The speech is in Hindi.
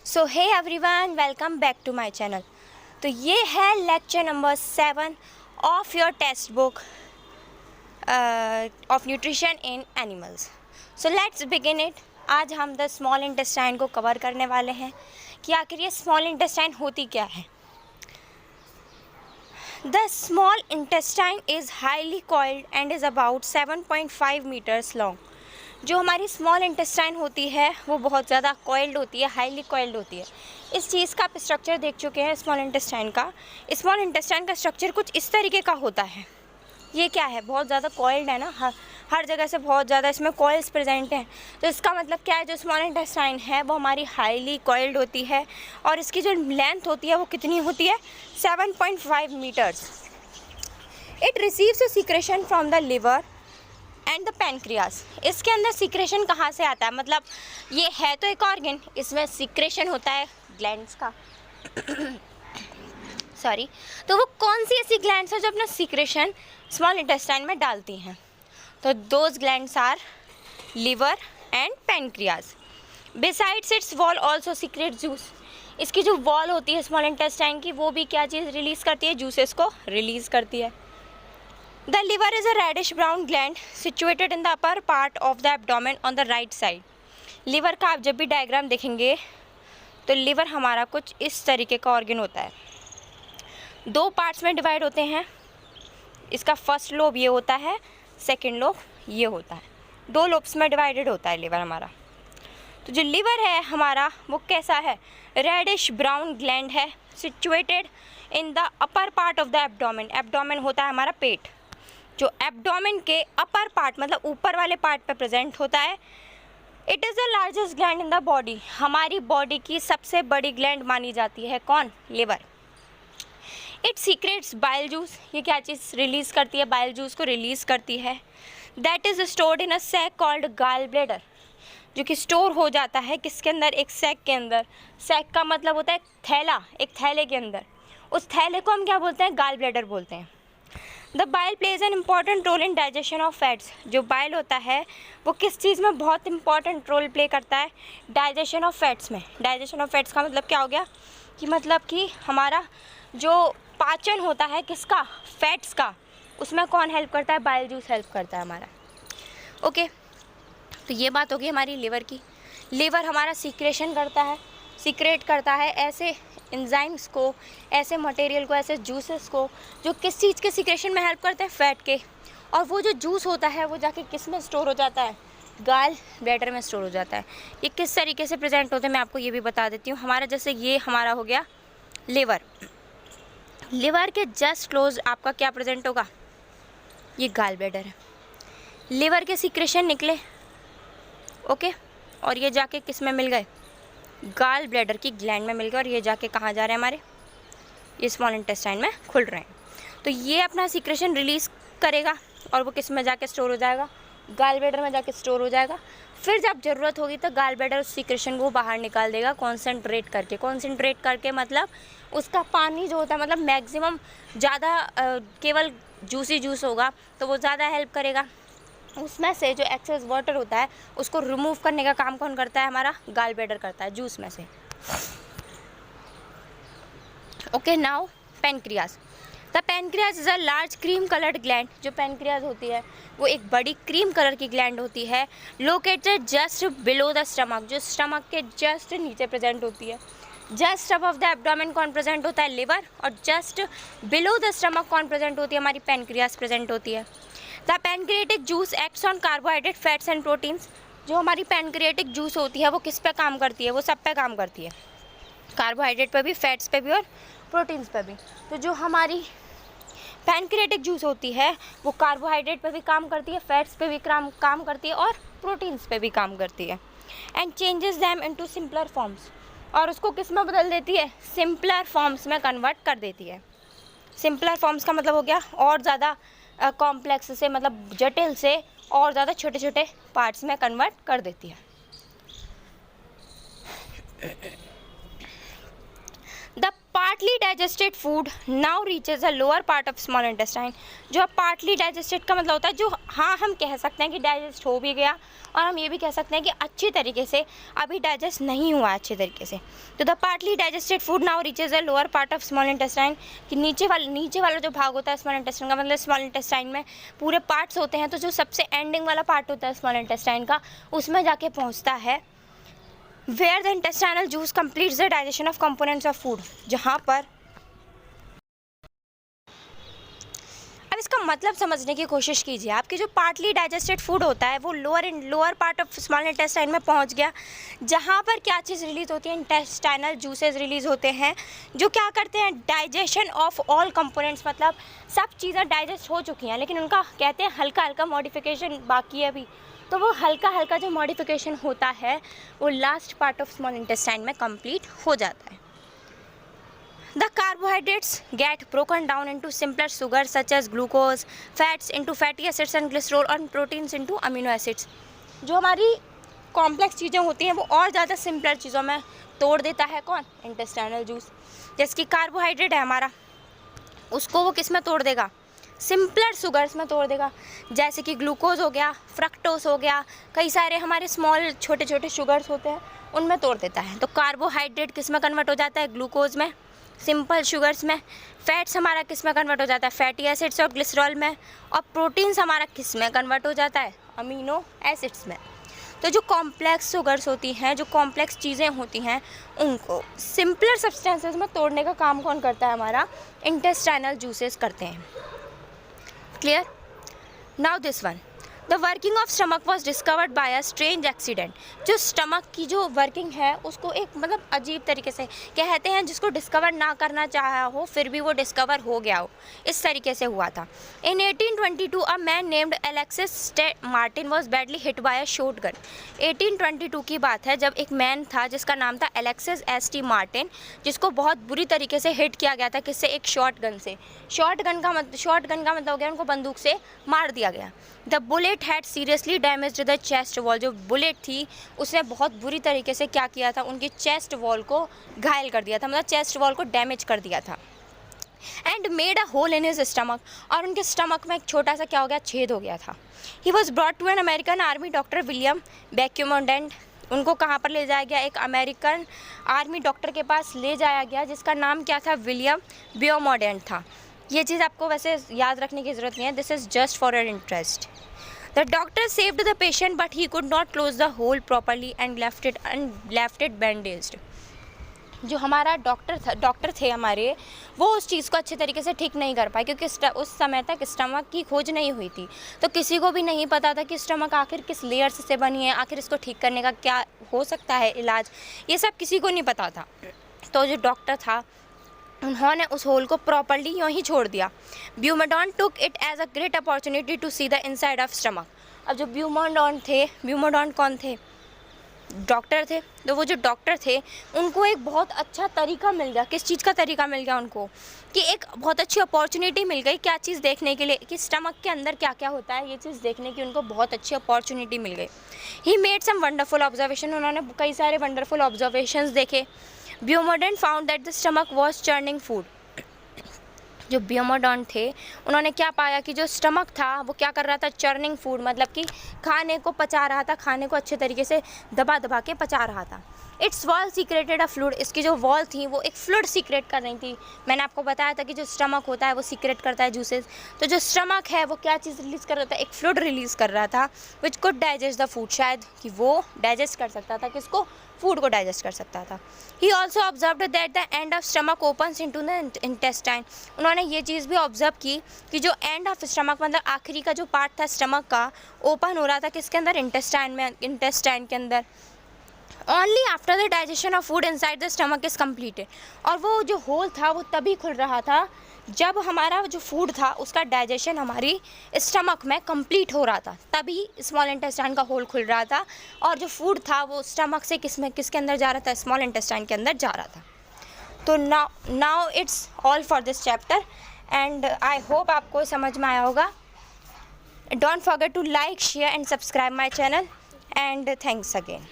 So hey everyone, welcome back to my channel. तो ये है lecture number 7 of your text book of nutrition in animals. So let's begin it. आज हम द स्मॉल इंटेस्टाइन को कवर करने वाले हैं कि आखिर ये स्मॉल इंटेस्टाइन होती क्या है। The small intestine is highly coiled and is about 7.5 metres long. जो हमारी स्मॉल इंटेस्टाइन होती है वो बहुत ज़्यादा कॉइल्ड होती है, हाईली कॉइल्ड होती है। इस चीज़ का आप स्ट्रक्चर देख चुके हैं स्मॉल इंटेस्टाइन का। स्मॉल इंटेस्टाइन का स्ट्रक्चर कुछ इस तरीके का होता है। ये क्या है, बहुत ज़्यादा कॉइल्ड है ना, हर जगह से बहुत ज़्यादा इसमें कॉइल्स प्रेजेंट हैं। तो इसका मतलब क्या है, जो स्मॉल इंटेस्टाइन है वो हमारी हाईली कॉइल्ड होती है और इसकी जो लेंथ होती है वो कितनी होती है, 7.5 metres. It receives a secretion from the liver and the pancreas. इसके अंदर सीक्रेशन कहाँ से आता है, मतलब ये है तो एक ऑर्गन, इसमें सीक्रेशन होता है ग्लैंड्स का सॉरी। तो वो कौन सी ऐसी ग्लैंड्स है जो अपना सीक्रेशन स्मॉल इंटेस्टाइन में डालती हैं? तो those glands are liver and pancreas. Besides its wall also secrete juice. इसकी जो वॉल होती है स्मॉल इंटेस्टाइन की, वो भी क्या चीज़ रिलीज़ करती है, जूसेस को रिलीज़ करती है। The liver is a reddish brown gland situated in the upper part of the abdomen on the right side. Liver का आप जब भी डायग्राम देखेंगे तो लिवर हमारा कुछ इस तरीके का ऑर्गन होता है। दो पार्ट्स में डिवाइड होते हैं। इसका फर्स्ट लोब ये होता है, सेकंड लोब ये होता है। दो लोब्स में डिवाइडेड होता है लिवर हमारा। तो जो लिवर है हमारा वो कैसा है, रेडिश ब्राउन ग्लैंड है, situated in the upper part of the abdomen. Abdomen होता है हमारा पेट, जो एब्डोमेन के अपर पार्ट मतलब ऊपर वाले पार्ट पे प्रेजेंट होता है। It is the largest gland in the body. हमारी बॉडी की सबसे बड़ी ग्लैंड मानी जाती है कौन, liver. It secrets bile juice. ये क्या चीज़ रिलीज़ करती है, बाइल जूस को रिलीज़ करती है। That is stored in a sac called gall bladder, जो कि स्टोर हो जाता है किसके अंदर, एक सैक के अंदर। सैक का मतलब होता है थैला, एक थैले के अंदर। उस थैले को हम क्या बोलते हैं, गाल ब्लैडर बोलते हैं। The bile plays an important role in digestion of fats. जो बाइल होता है वो किस चीज़ में बहुत इंपॉर्टेंट रोल प्ले करता है, डाइजेशन ऑफ फैट्स में। डाइजेशन ऑफ फैट्स का मतलब क्या हो गया कि मतलब कि हमारा जो पाचन होता है किसका, फैट्स का, उसमें कौन हेल्प करता है, बाइल जूस हेल्प करता है हमारा। ओके, तो ये बात होगी हमारी लिवर की। लिवर हमारा सीक्रेशन करता है, सीक्रेट करता है ऐसे एंजाइम्स को, ऐसे मटेरियल को, ऐसे जूसेस को जो किस चीज़ के सीक्रेशन में हेल्प करते हैं, फैट के। और वो जो जूस होता है वो जाके किस में स्टोर हो जाता है, गाल ब्लैडर में स्टोर हो जाता है। ये किस तरीके से प्रेजेंट होते हैं मैं आपको ये भी बता देती हूँ। हमारा जैसे ये हमारा हो गया लिवर, लिवर के जस्ट क्लोज आपका क्या प्रेजेंट होगा, ये गाल ब्लैडर है। लिवर के सीक्रेशन निकले, ओके, और ये जाके किस में मिल गए, गाल ब्लैडर की ग्लैंड में मिल गए, और ये जाके कहाँ जा रहे हैं हमारे, ये स्मॉल इंटेस्टाइन में खुल रहे हैं। तो ये अपना सीक्रेशन रिलीज़ करेगा और वो किस में जाके स्टोर हो जाएगा, गाल ब्लैडर में जाके स्टोर हो जाएगा। फिर जब ज़रूरत होगी तो गाल ब्लैडर उस सीक्रेशन को बाहर निकाल देगा कॉन्सेंट्रेट करके। कॉन्सेंट्रेट करके मतलब उसका पानी जो होता है, मतलब मैक्सिमम ज़्यादा केवल जूसी जूस होगा तो वो ज़्यादा हेल्प करेगा। उसमें से जो एक्सेस वाटर होता है उसको रिमूव करने का काम कौन करता है, हमारा गाल ब्लैडर करता है जूस में से। Okay, now pancreas. The pancreas is a large cream coloured gland. जो पैनक्रियास होती है वो एक बड़ी क्रीम कलर की ग्लैंड होती है, located just below the stomach, जो स्टमक के जस्ट नीचे प्रेजेंट होती है। जस्ट अबव द एब्डोमेन कौन प्रेजेंट होता है, लिवर, और जस्ट बिलो द स्टमक कौन प्रेजेंट होती है, हमारी पैनक्रियास प्रेजेंट होती है। The pancreatic juice acts on carbohydrate, fats and proteins. जो हमारी पैनक्रिएटिक जूस होती है वो किस पे काम करती है, वो सब पे काम करती है, कार्बोहाइड्रेट पे भी, फैट्स पे भी और प्रोटीन्स पे भी। तो जो हमारी पैनक्रिएटिक जूस होती है वो कार्बोहाइड्रेट पे भी काम करती है, फैट्स पे भी काम करती है और प्रोटीन्स पे भी काम करती है। And changes them into simpler forms, और उसको किस में बदल देती है, सिंपलर फॉर्म्स में कन्वर्ट कर देती है। सिंपलर फॉर्म्स का मतलब हो गया और ज़्यादा कॉम्प्लेक्स से, मतलब जटिल से और ज़्यादा छोटे छोटे पार्ट्स में कन्वर्ट कर देती है। The partly digested food now reaches the lower part of small intestine. जो पार्टली डाइजेस्टेड का मतलब होता है जो हाँ हम कह सकते हैं कि डाइजेस्ट हो भी गया, और हम ये भी कह सकते हैं कि अच्छी तरीके से अभी डाइजेस्ट नहीं हुआ अच्छे तरीके से। तो the partly digested food now reaches the lower part of small intestine, कि नीचे वाला जो भाग होता है स्मॉल इंटेस्टाइन का, मतलब स्मॉल इंटेस्टाइन में पूरे पार्ट्स होते हैं, तो जो सबसे एंडिंग वाला पार्ट होता है स्मॉल इंटेस्टाइन का, उसमें जाके पहुँचता है where the intestinal juice completes the digestion of components of food। जहाँ पर अब इसका मतलब समझने की कोशिश कीजिए। आपके जो पार्टली डाइजेस्टेड फूड होता है वो lower part of small intestine में पहुँच गया, जहाँ पर क्या चीज़ रिलीज होती है, इंटेस्टाइनल जूसेस रिलीज होते हैं जो क्या करते हैं, डाइजेशन ऑफ ऑल कंपोनेंट्स, मतलब सब चीज़ें डाइजेस्ट हो चुकी हैं लेकिन उनका कहते हैं हल्का हल्का मॉडिफिकेशन बाकी है अभी, तो वो हल्का हल्का जो मॉडिफिकेशन होता है वो last part of small intestine में कंप्लीट हो जाता है। The carbohydrates get broken down into simpler sugar such as glucose, fats into fatty acids and glycerol, और प्रोटीन्स इनटू अमीनो एसिड्स। जो हमारी कॉम्प्लेक्स चीज़ें होती हैं वो और ज़्यादा सिंपलर चीज़ों में तोड़ देता है कौन, इंटेस्टाइनल जूस। जैसे कि कार्बोहाइड्रेट है हमारा, उसको वो किस में तोड़ देगा, सिंपलर शुगर्स में तोड़ देगा, जैसे कि ग्लूकोज हो गया, फ्रक्टोज हो गया, कई सारे हमारे स्मॉल छोटे छोटे शुगर्स होते हैं उनमें तोड़ देता है। तो कार्बोहाइड्रेट किस में कन्वर्ट हो जाता है, ग्लूकोज में, सिंपल शुगर्स में। फैट्स हमारा किस में कन्वर्ट हो जाता है, फैटी एसिड्स और ग्लिसरॉल में। और प्रोटीन्स हमारा किस में कन्वर्ट हो जाता है, अमीनो एसिड्स में। तो जो कॉम्प्लेक्स शुगर्स होती हैं, जो कॉम्प्लेक्स चीज़ें होती हैं, उनको सिंपलर सब्सटेंसेस में तोड़ने का काम कौन करता है, हमारा इंटेस्टाइनल जूसेस करते हैं। Clear? Now this one. The working of stomach was discovered by a strange accident। जो स्टमक की जो वर्किंग है उसको एक मतलब अजीब तरीके से कहते हैं, जिसको डिस्कवर ना करना चाहा हो फिर भी वो डिस्कवर हो गया हो, इस तरीके से हुआ था। In 1822 a man named Alexis Martin was badly hit by a shotgun। 1822 की बात है जब एक मैन था जिसका नाम था एलेक्सिस एस.टी. मार्टिन, जिसको बहुत बुरी तरीके से हिट किया गया था, किससे, एक शॉटगन से। शॉटगन का मतलब हो गया उनको बंदूक से मार दिया गया। The bullet had seriously damaged the chest wall. जो बुलेट थी उसने बहुत बुरी तरीके से क्या किया था, उनकी चेस्ट वॉल को घायल कर दिया था, मतलब चेस्ट वॉल को डैमेज कर दिया था। And made a hole in his stomach, और उनके स्टमक में एक छोटा सा क्या हो गया, छेद हो गया था। He was brought to an American army doctor William Beaumont. उनको कहाँ पर ले जाया गया, एक अमेरिकन आर्मी डॉक्टर के पास ले जाया गया जिसका नाम क्या था, विलियम ब्यूमोडेंट था। ये चीज़ आपको वैसे याद रखने की ज़रूरत नहीं है, this is just for your interest. The doctor saved the patient but he could not close the hole properly and left it bandaged. जो हमारा डॉक्टर थे हमारे, वो उस चीज़ को अच्छे तरीके से ठीक नहीं कर पाए, क्योंकि उस समय तक स्टमक की खोज नहीं हुई थी, तो किसी को भी नहीं पता था कि स्टमक आखिर किस लेयर्स से बनी है, आखिर इसको ठीक करने का क्या हो सकता है इलाज, ये सब किसी को नहीं पता था। तो जो डॉक्टर था उन्होंने उस होल को प्रॉपरली यूँ ही छोड़ दिया। Beaumont took it as a great opportunity to see the inside of stomach. अब जो ब्यूमोडेंट कौन थे, डॉक्टर थे। तो वो जो डॉक्टर थे उनको एक बहुत अच्छा तरीका मिल गया, किस चीज़ का तरीका मिल गया उनको, कि एक बहुत अच्छी अपॉर्चुनिटी मिल गई, क्या चीज़ देखने के लिए, कि स्टमक के अंदर क्या क्या होता है, ये चीज़ देखने की उनको बहुत अच्छी अपॉर्चुनिटी मिल गई। He made some wonderful observation, उन्होंने कई सारे वंडरफुल ऑब्जर्वेशंस देखे। Beaumont found that the stomach was churning food. जो ब्यूमोडेंट थे उन्होंने क्या पाया कि जो स्टमक था वो क्या कर रहा था, चर्निंग फूड, मतलब कि खाने को पचा रहा था, खाने को अच्छे तरीके से दबा दबा के पचा रहा था। It's wall secreted a fluid, इसकी जो वॉल थी वो एक फ्लूइड सीक्रेट कर रही थी। मैंने आपको बताया था कि जो स्टमक होता है वो सीक्रेट करता है जूसेस, तो जो स्टमक है वो क्या चीज़ रिलीज़ कर रहा था, एक फ्लूइड रिलीज़ कर रहा था which could digest the food, शायद कि वो डाइजेस्ट कर सकता था, किसको, फूड को डाइजेस्ट कर सकता था। He also observe that the end of stomach opens into the intestine, उन्होंने ये चीज़ भी ऑब्जर्व की कि जो एंड ऑफ स्टमक मतलब आखिरी का जो पार्ट था स्टमक का, ओपन हो रहा था किसके अंदर, इंटेस्टाइन के अंदर। Only after the digestion of food inside the stomach is completed, और वो जो होल था वो तभी खुल रहा था जब हमारा जो फूड था उसका डाइजेशन हमारी स्टमक में कंप्लीट हो रहा था, तभी स्मॉल इंटेस्टाइन का होल खुल रहा था, और जो फूड था वो स्टमक से किसके अंदर जा रहा था, स्मॉल इंटेस्टाइन के अंदर जा रहा था। तो now it's all for this chapter and I hope आपको समझ में आया होगा। Don't forget to like, share and subscribe my channel and thanks again.